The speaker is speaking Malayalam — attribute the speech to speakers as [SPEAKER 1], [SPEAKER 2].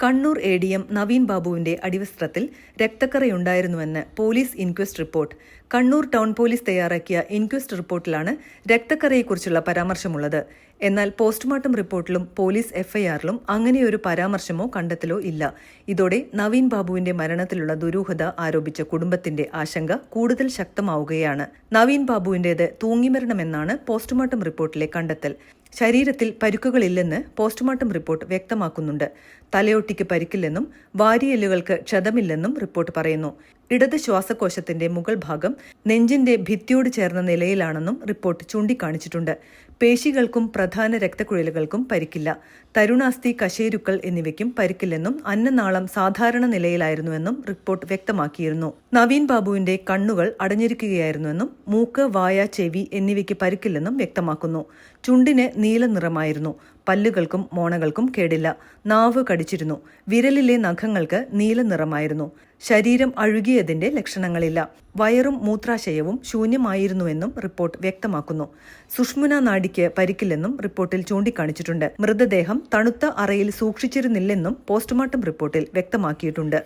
[SPEAKER 1] കണ്ണൂർ എ.ഡി.എം. നവീൻ ബാബുവിന്റെ അടിവസ്ത്രത്തിൽ രക്തക്കറയുണ്ടായിരുന്നുവെന്ന് police inquest report. Kannur town police തയ്യാറാക്കിയ ഇൻക്വസ്റ്റ് റിപ്പോർട്ടിലാണ് രക്തക്കറയെക്കുറിച്ചുള്ള പരാമർശമുള്ളത്. എന്നാൽ പോസ്റ്റ്മോർട്ടം റിപ്പോർട്ടിലും പോലീസ് എഫ്ഐആറിലും അങ്ങനെയൊരു പരാമർശമോ കണ്ടെത്തലോ ഇല്ല. ഇതോടെ നവീൻ ബാബുവിന്റെ മരണത്തിലുള്ള ദുരൂഹത ആരോപിച്ച കുടുംബത്തിന്റെ ആശങ്ക കൂടുതൽ ശക്തമാവുകയാണ്. നവീൻ ബാബുവിന്റേത് തൂങ്ങിമരണമെന്നാണ് പോസ്റ്റ്മോർട്ടം റിപ്പോർട്ടിലെ കണ്ടെത്തൽ. ശരീരത്തിൽ പരിക്കുകളില്ലെന്ന് പോസ്റ്റ്മോർട്ടം റിപ്പോർട്ട് വ്യക്തമാക്കുന്നുണ്ട്. തലയോട്ടിക്ക് പരിക്കില്ലെന്നും വാരിയെല്ലുകൾക്ക് ക്ഷതമില്ലെന്നും റിപ്പോർട്ട് പറയുന്നു. ഇടത് ശ്വാസകോശത്തിന്റെ മുകൾ ഭാഗം നെഞ്ചിന്റെ ഭിത്തിയോട് ചേർന്ന നിലയിലാണെന്നും റിപ്പോർട്ട് ചൂണ്ടിക്കാണിച്ചിട്ടുണ്ട്. പേശികൾക്കും പ്രധാന രക്തക്കുഴലുകൾക്കും പരിക്കില്ല. തരുണാസ്ഥി, കശേരുക്കൾ എന്നിവയ്ക്കും പരിക്കില്ലെന്നും അന്നനാളം സാധാരണ നിലയിലായിരുന്നുവെന്നും റിപ്പോർട്ട് വ്യക്തമാക്കിയിരുന്നു. നവീൻ ബാബുവിന്റെ കണ്ണുകൾ അടഞ്ഞിരിക്കുകയായിരുന്നുവെന്നും മൂക്ക്, വായ, ചെവി എന്നിവയ്ക്ക് പരിക്കില്ലെന്നും വ്യക്തമാക്കുന്നു. ചുണ്ടിന് നീല നിറമായിരുന്നു. പല്ലുകൾക്കും മോണകൾക്കും കേടില്ല. നാവ് കടിച്ചിരുന്നു. വിരലിലെ നഖങ്ങൾക്ക് നീല നിറമായിരുന്നു. ശരീരം അഴുകിയതിന്റെ ലക്ഷണങ്ങളില്ല. വയറും മൂത്രാശയവും ശൂന്യമായിരുന്നുവെന്നും റിപ്പോർട്ട് വ്യക്തമാക്കുന്നു. സുഷ്മുന നാഡിക്ക് പരിക്കില്ലെന്നും റിപ്പോർട്ടിൽ ചൂണ്ടിക്കാണിച്ചിട്ടുണ്ട്. മൃതദേഹം തണുത്ത അറയിൽ സൂക്ഷിച്ചിരുന്നില്ലെന്നും പോസ്റ്റ്മോർട്ടം റിപ്പോർട്ടിൽ വ്യക്തമാക്കിയിട്ടുണ്ട്.